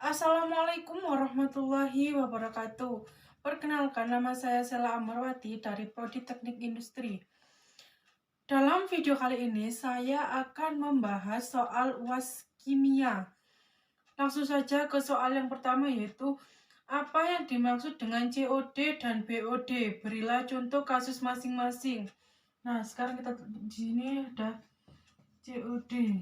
Assalamualaikum warahmatullahi wabarakatuh. Perkenalkan, nama saya Sela Amarwati dari Prodi Teknik Industri. Dalam video kali ini saya akan membahas soal UAS kimia. Langsung saja ke soal yang pertama, yaitu apa yang dimaksud dengan COD dan BOD? Berilah contoh kasus masing-masing. Nah, sekarang kita di sini ada COD.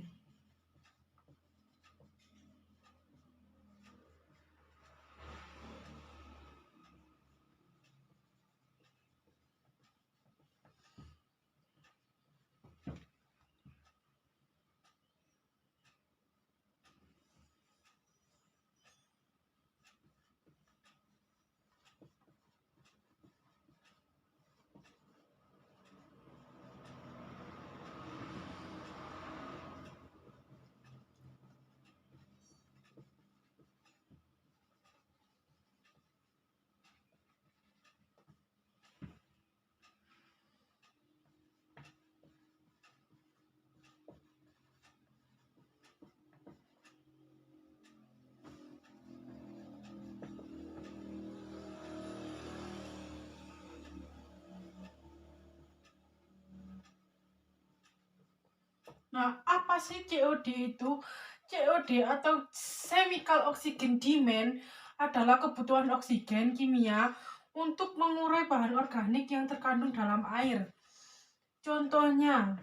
Nah, apa sih COD itu? COD atau chemical oxygen demand adalah kebutuhan oksigen kimia untuk mengurai bahan organik yang terkandung dalam air. Contohnya,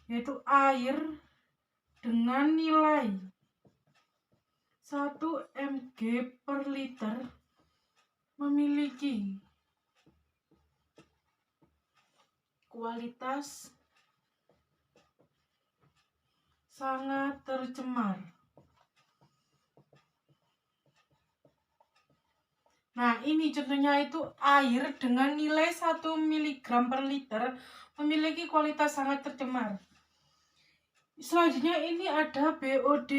yaitu air dengan nilai 1 mg per liter memiliki kualitas sangat tercemar. Nah, ini contohnya itu air dengan nilai 1 mg per liter memiliki kualitas sangat tercemar. Selanjutnya ini ada BOD.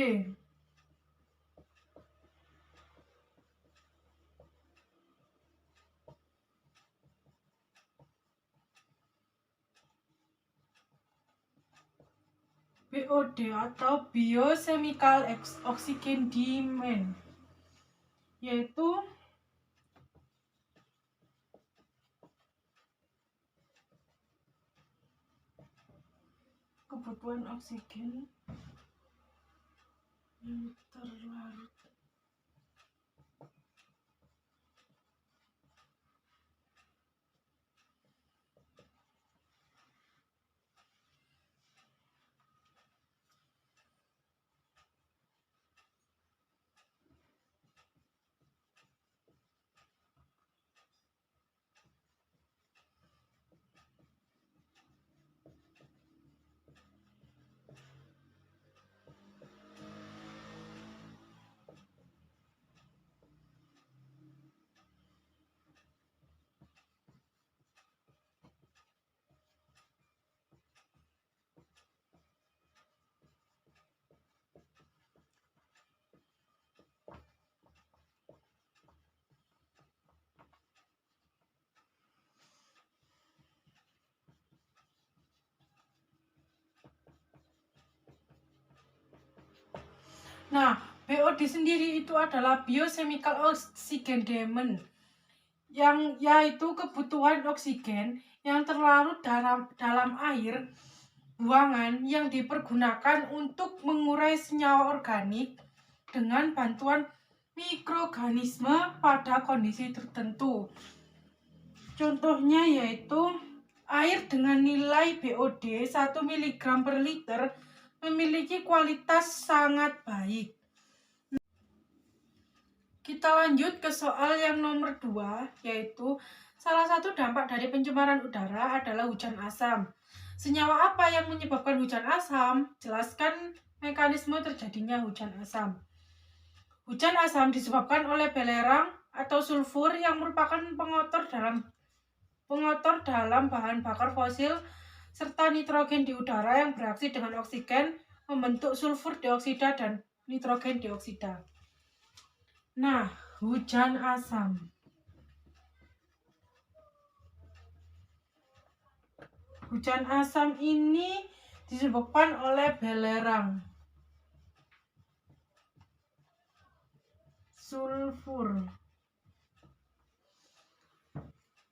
BOD atau Biochemical Oxygen Demand, yaitu kebutuhan oksigen yang terlarut. Nah, BOD sendiri itu adalah Biochemical Oxygen Demand, yang yaitu kebutuhan oksigen yang terlarut dalam air buangan yang dipergunakan untuk mengurai senyawa organik dengan bantuan mikroorganisme pada kondisi tertentu. Contohnya yaitu air dengan nilai BOD 1 mg per liter memiliki kualitas sangat baik. Kita lanjut ke soal yang nomor 2, yaitu salah satu dampak dari pencemaran udara adalah hujan asam. Senyawa apa yang menyebabkan hujan asam? Jelaskan mekanisme terjadinya hujan asam. Hujan asam disebabkan oleh belerang atau sulfur yang merupakan pengotor dalam bahan bakar fosil serta nitrogen di udara yang bereaksi dengan oksigen membentuk sulfur dioksida dan nitrogen dioksida. Nah, hujan asam. Hujan asam ini disebabkan oleh belerang. sulfur.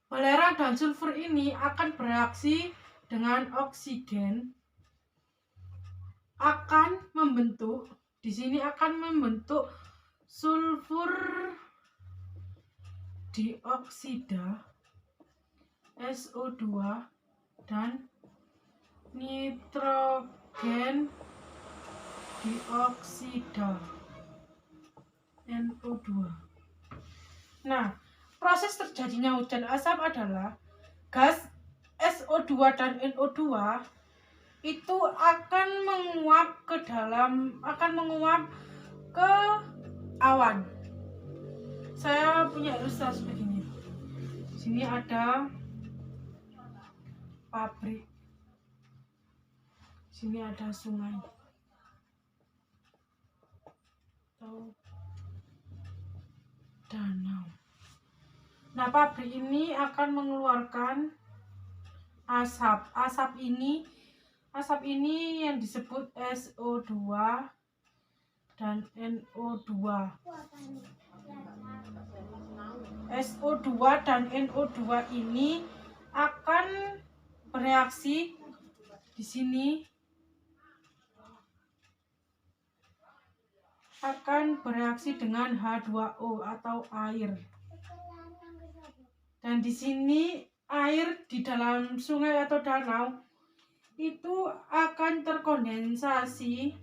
Belerang dan sulfur ini akan bereaksi dengan oksigen, akan membentuk, di sini akan membentuk sulfur dioksida SO2 dan nitrogen dioksida NO2. Nah, proses terjadinya hujan asap adalah gas SO2 dan NO2 itu akan menguap ke awan. Saya punya ilustrasi begini. Sini ada pabrik. Sini ada sungai. Atau danau. Nah, pabrik ini akan mengeluarkan asap. Asap ini yang disebut SO2 dan NO2. SO2 dan NO2 ini akan bereaksi di sini, akan bereaksi dengan H2O atau air. Dan di sini air di dalam sungai atau danau itu akan terkondensasi,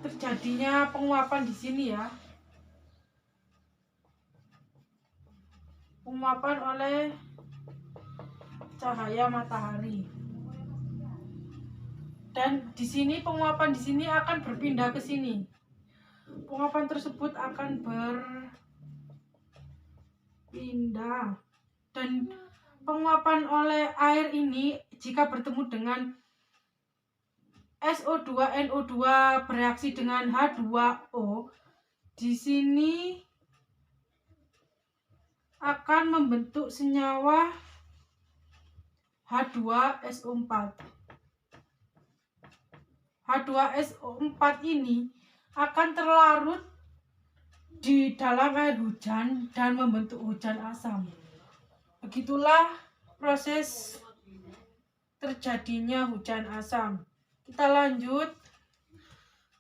terjadinya penguapan di sini ya. Penguapan oleh cahaya matahari. Dan di sini penguapan di sini akan berpindah ke sini. Penguapan tersebut akan berpindah, dan penguapan oleh air ini jika bertemu dengan SO2 NO2 bereaksi dengan H2O, di sini akan membentuk senyawa H2SO4. H2SO4 ini akan terlarut di dalam air hujan dan membentuk hujan asam. Begitulah proses terjadinya hujan asam. Kita lanjut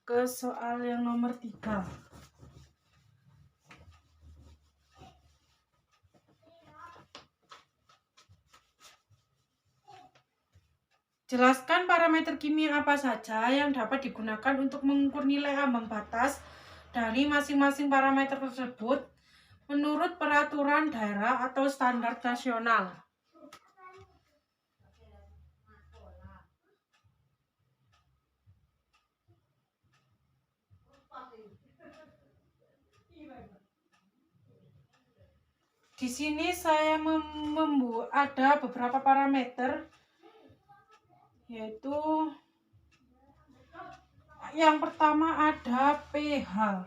ke soal yang nomor 3. Jelaskan parameter kimia apa saja yang dapat digunakan untuk mengukur nilai ambang batas dari masing-masing parameter tersebut menurut peraturan daerah atau standar nasional. Di sini saya ada beberapa parameter, yaitu yang pertama ada pH.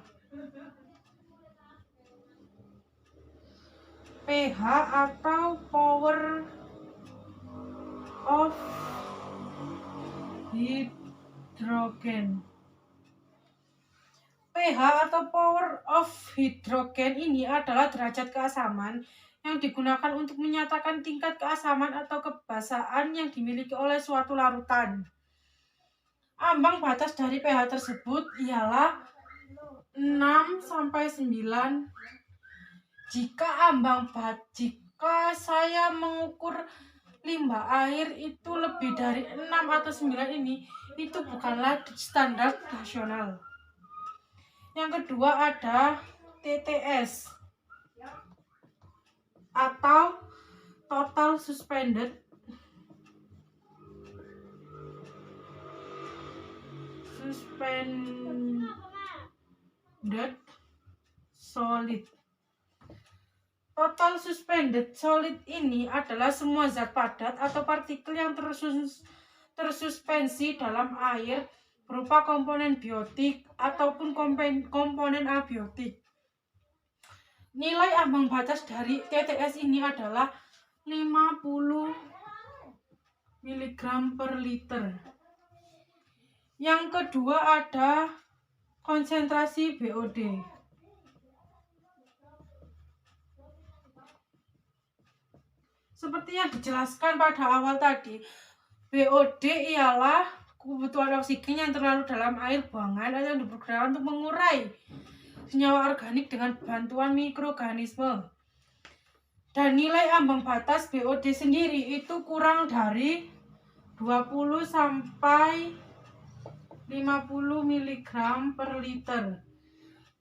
pH atau power of hydrogen. pH atau power of hydrogen ini adalah derajat keasaman yang digunakan untuk menyatakan tingkat keasaman atau kebasaan yang dimiliki oleh suatu larutan. Ambang batas dari pH tersebut ialah 6-9. Jika saya mengukur limbah air itu lebih dari 6 atau 9 ini, itu bukanlah standar nasional. Yang kedua ada TTS atau total suspended solid. Total suspended solid ini adalah semua zat padat atau partikel yang tersuspensi dalam air berupa komponen biotik ataupun komponen abiotik. Nilai ambang batas dari TTS ini adalah 50 mg per liter. Yang kedua ada konsentrasi BOD. Seperti yang dijelaskan pada awal tadi, BOD ialah kebutuhan oksigen yang terlalu dalam air buangan atau yang diperkirakan untuk mengurai senyawa organik dengan bantuan mikroorganisme. Dan nilai ambang batas BOD sendiri itu kurang dari 20 sampai 50 mg per liter.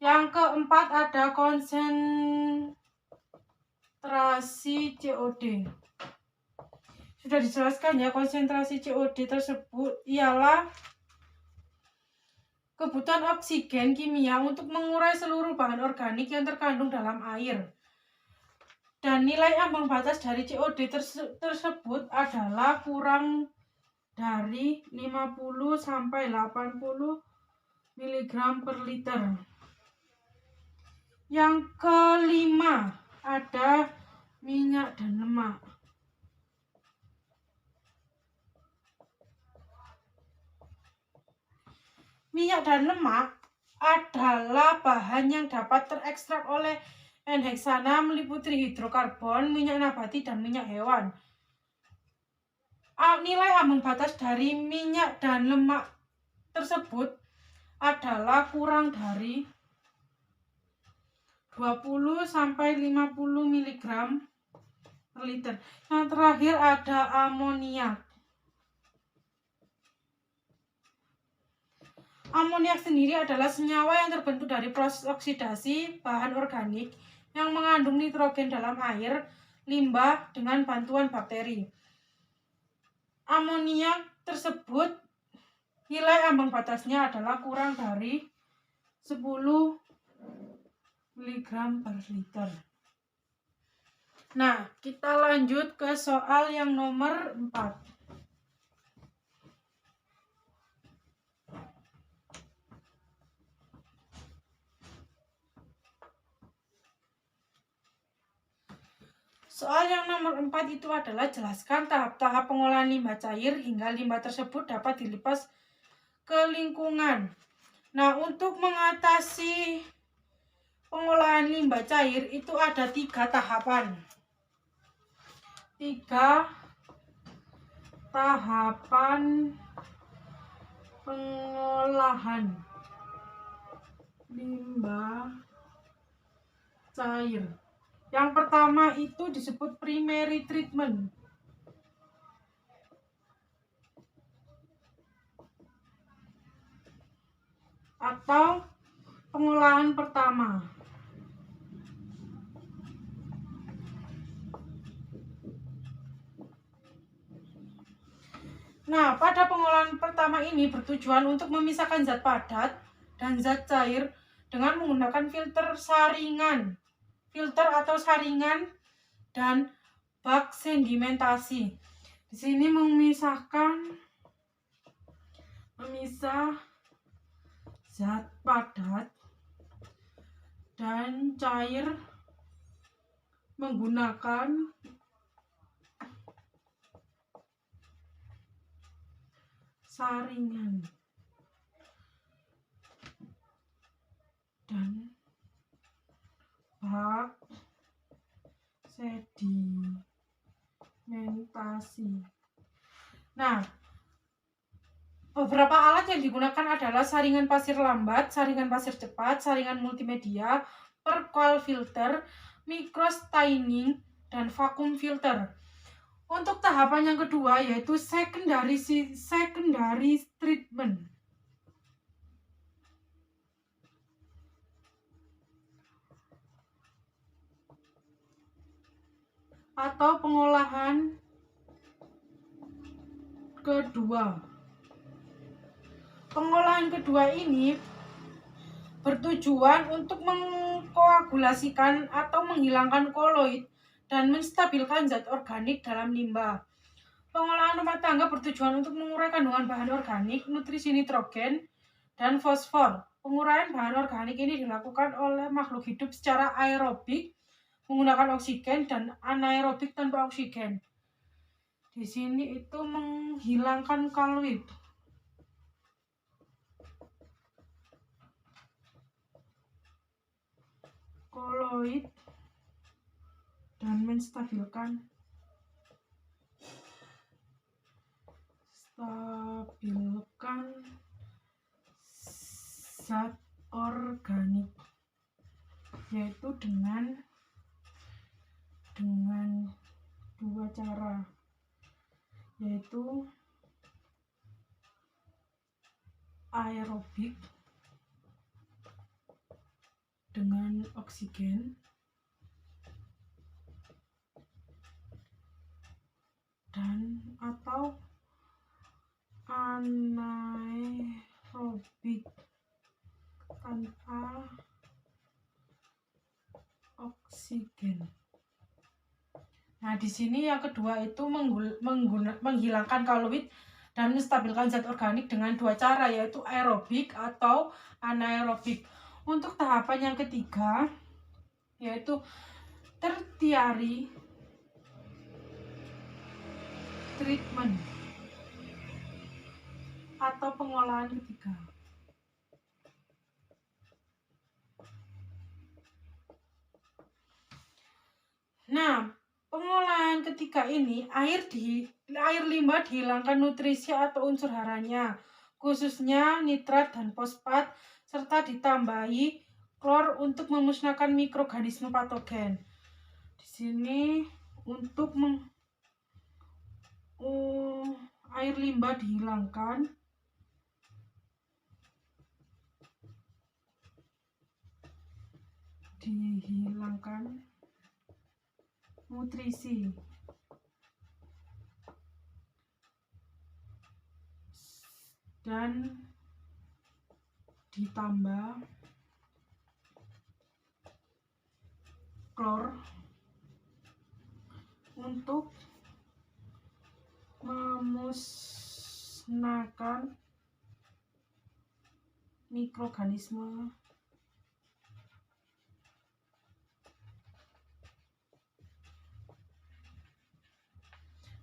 Yang keempat ada konsentrasi COD. Sudah dijelaskan ya, konsentrasi COD tersebut ialah kebutuhan oksigen kimia untuk mengurai seluruh bahan organik yang terkandung dalam air. Dan nilai ambang batas dari COD tersebut adalah kurang dari 50 sampai 80 mg per liter. Yang kelima ada minyak dan lemak. Minyak dan lemak adalah bahan yang dapat terekstrak oleh enheksana, meliputi hidrokarbon, minyak nabati, dan minyak hewan. Nilai ambang batas dari minyak dan lemak tersebut adalah kurang dari 20 sampai 50 mg per liter. Yang terakhir ada amoniak. Amoniak sendiri adalah senyawa yang terbentuk dari proses oksidasi bahan organik yang mengandung nitrogen dalam air limbah dengan bantuan bakteri. Amoniak tersebut nilai ambang batasnya adalah kurang dari 10 mg per liter. Nah, kita lanjut ke soal yang nomor 4. Soal yang nomor 4 itu adalah jelaskan tahap-tahap pengolahan limbah cair hingga limbah tersebut dapat dilepas ke lingkungan. Nah, untuk mengatasi pengolahan limbah cair itu ada 3 tahapan. 3 tahapan pengolahan limbah cair. Yang pertama itu disebut primary treatment atau pengolahan pertama. Nah, pada pengolahan pertama ini bertujuan untuk memisahkan zat padat dan zat cair dengan menggunakan filter atau saringan dan bak sedimentasi. Di sini memisah zat padat dan cair menggunakan saringan dan bak sedimentasi. Nah, beberapa alat yang digunakan adalah saringan pasir lambat, saringan pasir cepat, saringan multimedia, percoil filter, microstaining, dan vacuum filter. Untuk tahapan yang kedua yaitu secondary treatment atau pengolahan kedua. Pengolahan kedua ini bertujuan untuk mengkoagulasikan atau menghilangkan koloid dan menstabilkan zat organik dalam limbah. Pengolahan rumah tangga bertujuan untuk mengurai kandungan bahan organik, nutrisi nitrogen, dan fosfor. Penguraian bahan organik ini dilakukan oleh makhluk hidup secara aerobik menggunakan oksigen dan anaerobik tanpa oksigen. Di sini itu menghilangkan koloid. fluid dan menstabilkan zat organik, yaitu dengan dua cara, yaitu aerobik dengan oksigen dan atau anaerobik tanpa oksigen. Nah, di sini yang kedua itu menghilangkan koloid dan menstabilkan zat organik dengan dua cara, yaitu aerobik atau anaerobik. Untuk tahapan yang ketiga yaitu tertiary treatment atau pengolahan ketiga. Nah, pengolahan ketiga ini air limbah dihilangkan nutrisi atau unsur haranya, khususnya nitrat dan fosfat, serta ditambahi klor untuk memusnahkan mikroorganisme patogen. Di sini untuk air limbah dihilangkan nutrisi dan ditambah klor untuk memusnahkan mikroorganisme .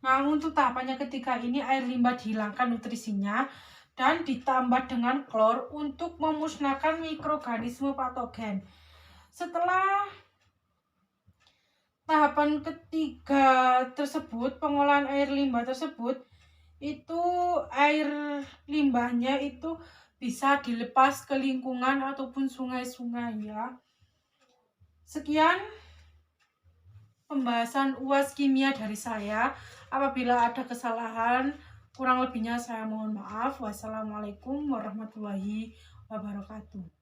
Nah, untuk tahapan yang ketiga ini air limbah dihilangkan nutrisinya dan ditambah dengan klor untuk memusnahkan mikroorganisme patogen. Setelah tahapan ketiga tersebut, pengolahan air limbah tersebut, itu air limbahnya itu bisa dilepas ke lingkungan ataupun sungai-sungai ya. Sekian pembahasan UAS kimia dari saya. Apabila ada kesalahan, kurang lebihnya saya mohon maaf. Wassalamualaikum warahmatullahi wabarakatuh.